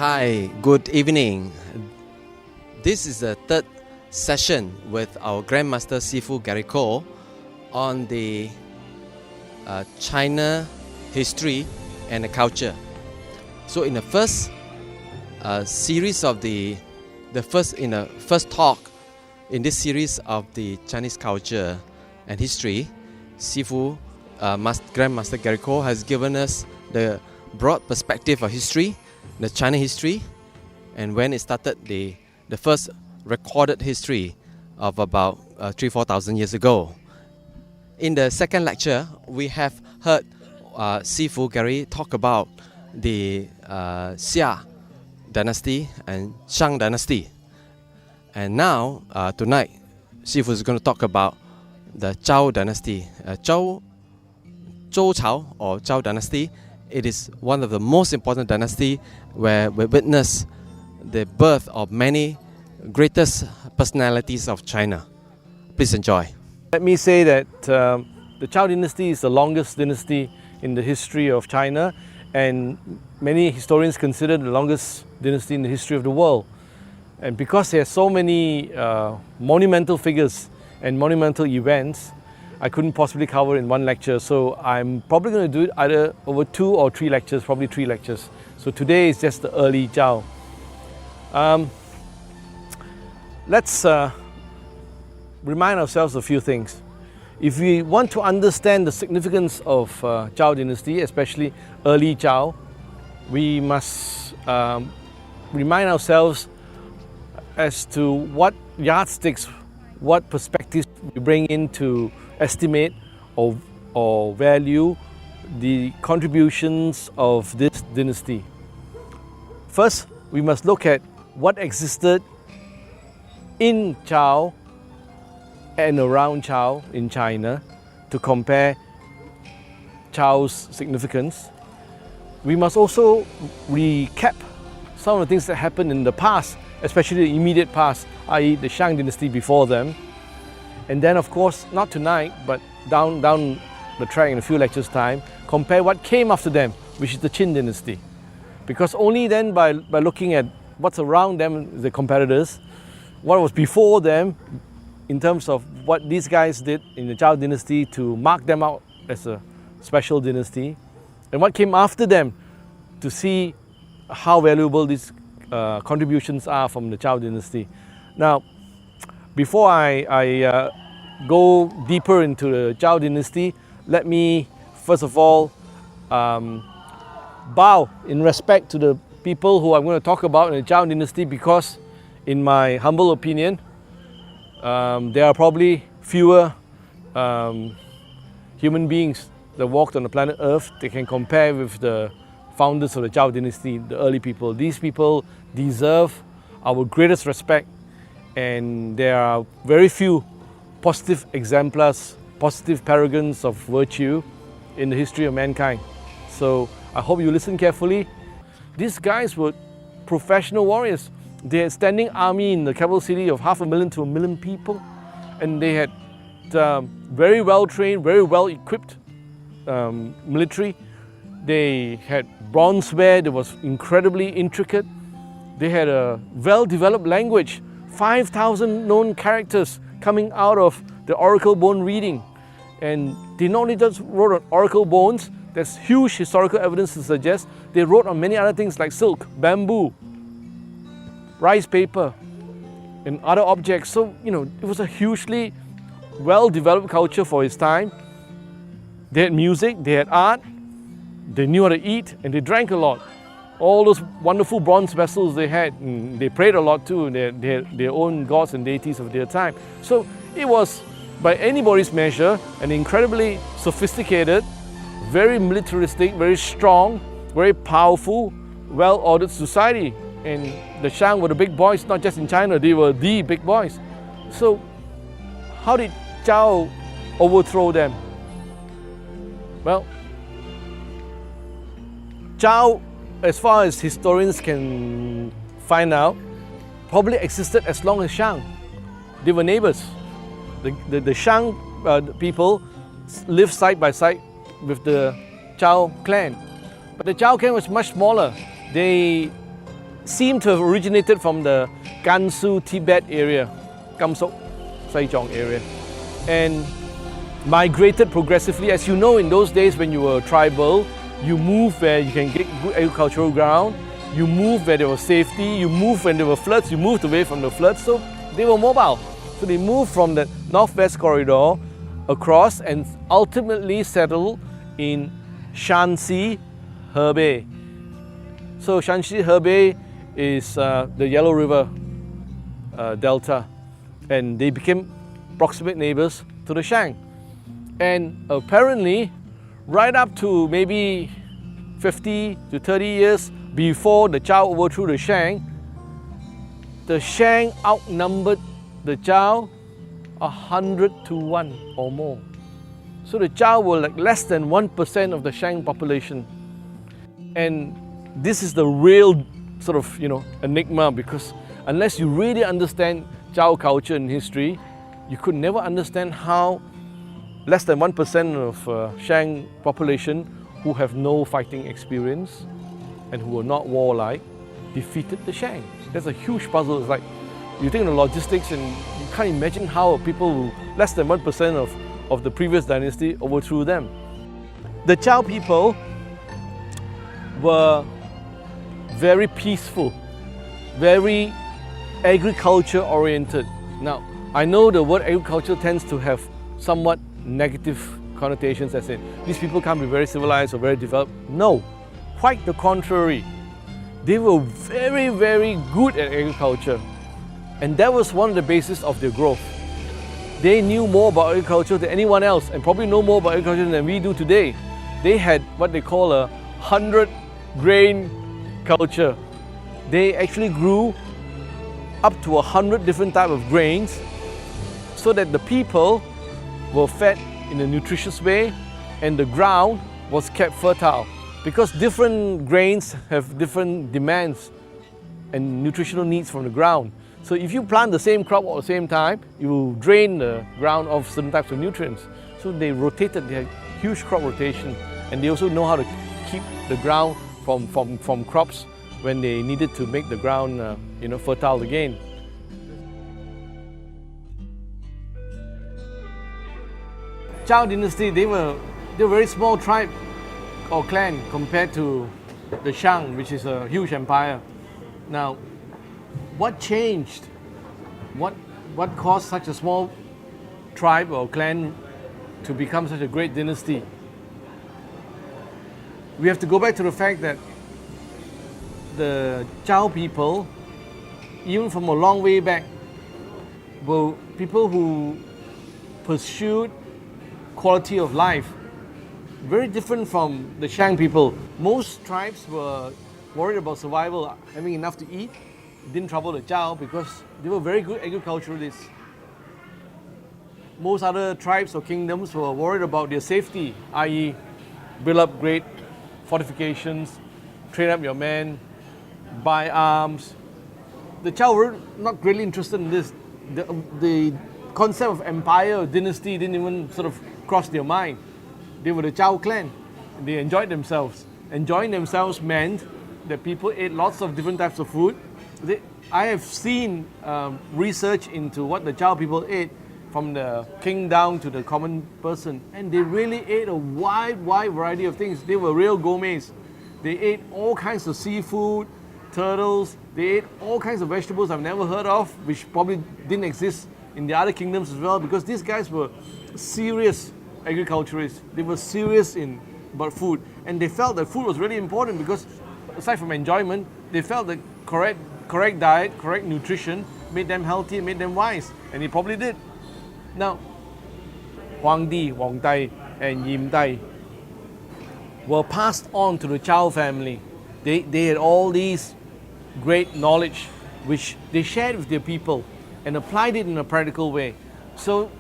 Hi, good evening. This is the third session with our Grandmaster Sifu Gary Ko on the China history and the culture. So in the first series of the first talk in this series of the Chinese culture and history, Sifu Grandmaster Gary Ko has given us the broad perspective of history, the China history, and when it started, the first recorded history of about 3,000-4,000 years ago. In the second lecture, we have heard Sifu Gary talk about the Xia dynasty and Shang dynasty. And now, tonight, Sifu is going to talk about the Zhao dynasty. Zhou Cao or Zhao dynasty, it is one of the most important dynasty where we witness the birth of many greatest personalities of China. Please enjoy. Let me say that the Zhao dynasty is the longest dynasty in the history of China, and many historians consider the longest dynasty in the history of the world. And because there are so many monumental figures and monumental events, I couldn't possibly cover in one lecture. So I'm probably going to do it either over 2 or 3 lectures, probably 3 lectures. So today is just the early Zhao. Let's remind ourselves a few things. If we want to understand the significance of Zhao dynasty, especially early Zhao, we must remind ourselves as to what yardsticks, what perspectives we bring in to estimate or value the contributions of this dynasty. First, we must look at what existed in Zhao and around Zhao in China to compare Zhao's significance. We must also recap some of the things that happened in the past, especially the immediate past, i.e. the Shang dynasty before them. And then, of course, not tonight, but down the track in a few lectures' time, compare what came after them, which is the Qin dynasty. Because only then, by looking at what's around them, the competitors, what was before them, in terms of what these guys did in the Zhao dynasty to mark them out as a special dynasty, and what came after them to see how valuable these contributions are from the Zhao dynasty. Now, before I go deeper into the Zhao dynasty, let me first of all bow in respect to the people who I'm going to talk about in the Zhao dynasty, because in my humble opinion, there are probably fewer human beings that walked on the planet Earth they can compare with the founders of the Zhao dynasty, the early people. These people deserve our greatest respect, and there are very few positive exemplars, positive paragons of virtue in the history of mankind. So I hope you listen carefully. These guys were professional warriors. They had a standing army in the capital city of 500,000 to 1 million people, and they had very well trained, very well equipped military. They had bronzeware that was incredibly intricate. They had a well-developed language, 5,000 known characters coming out of the oracle bone reading. And they not only just wrote on oracle bones, there's huge historical evidence to suggest they wrote on many other things like silk, bamboo, rice paper, and other objects. So, it was a hugely well-developed culture for its time. They had music, they had art, they knew how to eat, and they drank a lot. All those wonderful bronze vessels they had, and they prayed a lot too. They had their own gods and deities of their time. So it was, by anybody's measure, an incredibly sophisticated, very militaristic, very strong, very powerful, well-ordered society. And the Shang were the big boys, not just in China, they were the big boys. So how did Zhao overthrow them? Well, Zhao, as far as historians can find out, probably existed as long as Shang. They were neighbors. The Shang people lived side by side with the Zhao clan. But the Zhao clan was much smaller. They seem to have originated from the Gansu, Tibet area, Gamsok, Saichong area, and migrated progressively. As you know, in those days when you were tribal, you move where you can get good agricultural ground, you move where there was safety, you move when there were floods, you moved away from the floods, so they were mobile. So they moved from the northwest corridor across and ultimately settled in Shanxi, Hebei. So Shanxi, Hebei is the Yellow River Delta, and they became proximate neighbors to the Shang. And apparently, right up to maybe 50 to 30 years before the Zhao overthrew the Shang outnumbered the Zhao 100 to 1 or more. So the Zhao were like less than 1% of the Shang population. And this is the real sort of, enigma, because unless you really understand Zhao culture and history, you could never understand how less than 1% of Shang population who have no fighting experience and who are not warlike defeated the Shang. That's a huge puzzle. It's like you think of the logistics and you can't imagine how people who less than 1% of the previous dynasty overthrew them. The Zhao people were very peaceful, very agriculture oriented. Now, I know the word agriculture tends to have somewhat negative connotations, as in these people can't be very civilized or very developed. No, quite the contrary. They were very, very good at agriculture, and that was one of the bases of their growth. They knew more about agriculture than anyone else, and probably know more about agriculture than we do today. They had what they call a 100-grain culture. They actually grew up to 100 different types of grains so that the people were fed in a nutritious way and the ground was kept fertile, because different grains have different demands and nutritional needs from the ground. So if you plant the same crop at the same time, you will drain the ground of certain types of nutrients. So they rotated, they had huge crop rotation, and they also know how to keep the ground from crops when they needed to make the ground fertile again. Zhao dynasty, they were a very small tribe or clan compared to the Shang, which is a huge empire. Now, what changed? What caused such a small tribe or clan to become such a great dynasty? We have to go back to the fact that the Zhao people, even from a long way back, were people who pursued quality of life. Very different from the Shang people. Most tribes were worried about survival, having enough to eat. It didn't trouble the Zhao because they were very good agriculturalists. Most other tribes or kingdoms were worried about their safety, i.e. build up great fortifications, train up your men, buy arms. The Zhao were not greatly interested in this. The concept of empire or dynasty didn't even sort of cross their mind. They were the Zhao clan. They enjoyed themselves. Enjoying themselves meant that people ate lots of different types of food. I have seen research into what the Zhao people ate, from the king down to the common person, and they really ate a wide variety of things. They were real gourmets. They ate all kinds of seafood, turtles. They ate all kinds of vegetables I've never heard of, which probably didn't exist in the other kingdoms as well, because these guys were serious agriculturists. They were serious about food, and they felt that food was really important because, aside from enjoyment, they felt that correct diet, correct nutrition made them healthy, made them wise, and it probably did. Now, Huang Di, Wang Dai, and Yim Dai were passed on to the Zhao family. They had all these great knowledge which they shared with their people and applied it in a practical way. So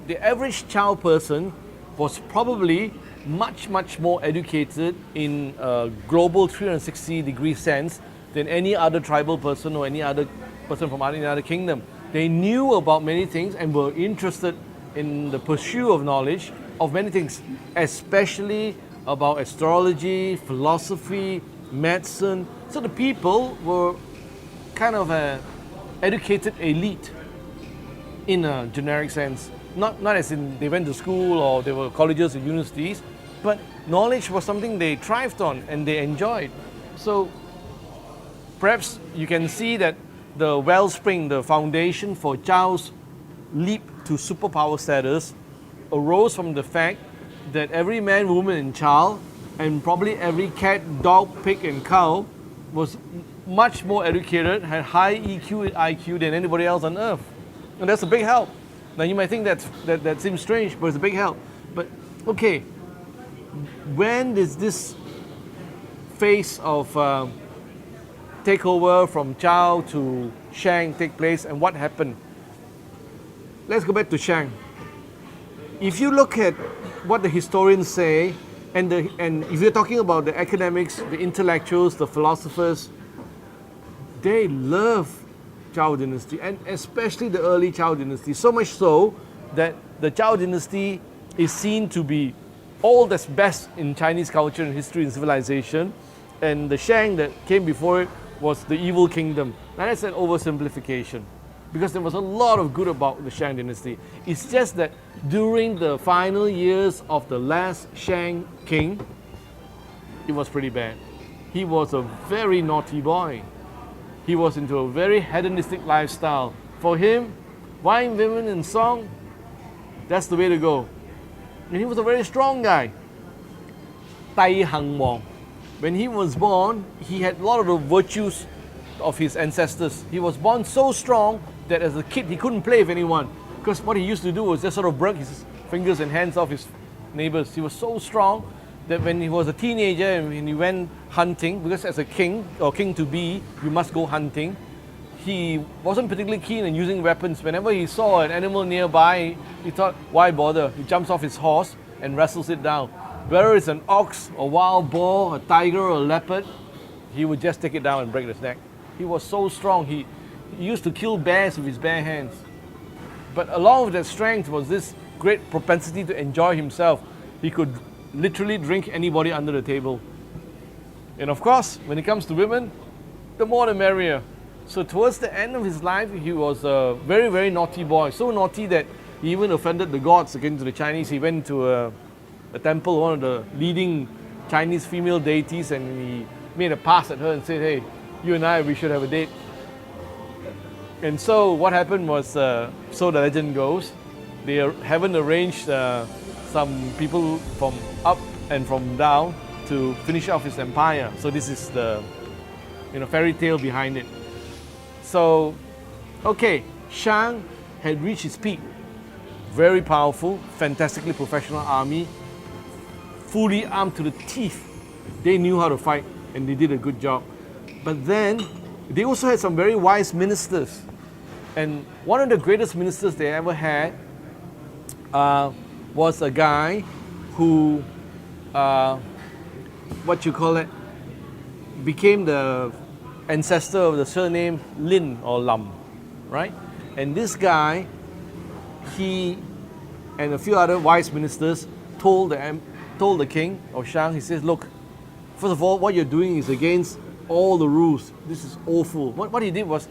the average Zhao person was probably much more educated in a global 360-degree sense than any other tribal person or any other person from any other kingdom. They knew about many things and were interested in the pursuit of knowledge of many things, especially about astrology, philosophy, medicine. So the people were kind of a educated elite in a generic sense. Not as in they went to school or they were colleges and universities, but knowledge was something they thrived on and they enjoyed. So perhaps you can see that the wellspring, the foundation for Zhao's leap to superpower status arose from the fact that every man, woman and child, and probably every cat, dog, pig and cow was much more educated, had high EQ and IQ than anybody else on earth. And that's a big help. Now you might think that seems strange, but it's a big help. But okay, when does this phase of takeover from Zhao to Shang take place, and what happened? Let's go back to Shang. If you look at what the historians say, and if you're talking about the academics, the intellectuals, the philosophers, they love Zhao dynasty, and especially the early Zhao dynasty, so much so that the Zhao dynasty is seen to be all that's best in Chinese culture and history and civilization, and the Shang that came before it was the evil kingdom. Now that's an oversimplification, because there was a lot of good about the Shang dynasty. It's just that during the final years of the last Shang king, it was pretty bad. He was a very naughty boy. He was into a very hedonistic lifestyle. For him, wine, women and song, that's the way to go. And he was a very strong guy. Tai Hang Wong. When he was born, he had a lot of the virtues of his ancestors. He was born so strong that as a kid he couldn't play with anyone, because what he used to do was just sort of break his fingers and hands off his neighbors. He was so strong that when he was a teenager and when he went hunting, because as a king or king to be, you must go hunting, he wasn't particularly keen in using weapons. Whenever he saw an animal nearby, he thought, why bother? He jumps off his horse and wrestles it down. Whether it's an ox, a wild boar, a tiger or a leopard, he would just take it down and break its neck. He was so strong. He used to kill bears with his bare hands. But along with that strength was this great propensity to enjoy himself. He could literally drink anybody under the table. And of course, when it comes to women, the more the merrier. So towards the end of his life, he was a very, very naughty boy. So naughty that he even offended the gods. Again, to the Chinese, he went to a temple, one of the leading Chinese female deities, and he made a pass at her and said, hey, you and I, we should have a date. And so what happened was, so the legend goes, they haven't arranged some people from up and from down to finish off his empire. So this is the fairy tale behind it. So, okay, Shang had reached his peak. Very powerful, fantastically professional army, fully armed to the teeth. They knew how to fight and they did a good job. But then they also had some very wise ministers. And one of the greatest ministers they ever had was a guy who, became the ancestor of the surname Lin or Lam, right? And this guy, he and a few other wise ministers told the king of Shang, he says, look, first of all, what you're doing is against all the rules. This is awful. What he did was,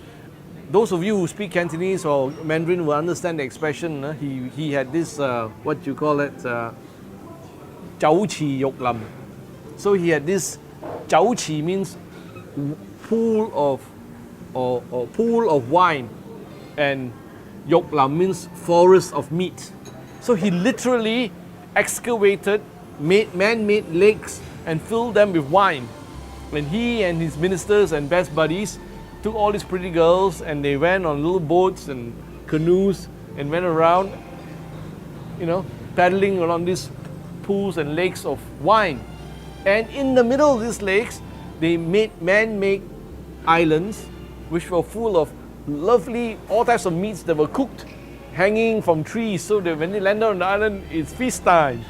those of you who speak Cantonese or Mandarin will understand the expression. He had this, Jiao Qi Yok Lam. So he had this, Jiao Qi means pool of wine, and Yok Lam means forest of meat. So he literally excavated man-made lakes and filled them with wine. And he and his ministers and best buddies took all these pretty girls and they went on little boats and canoes and went around, paddling around these pools and lakes of wine. And in the middle of these lakes, they made man-made islands which were full of lovely, all types of meats that were cooked, hanging from trees, so that when they landed on the island, it's feast time.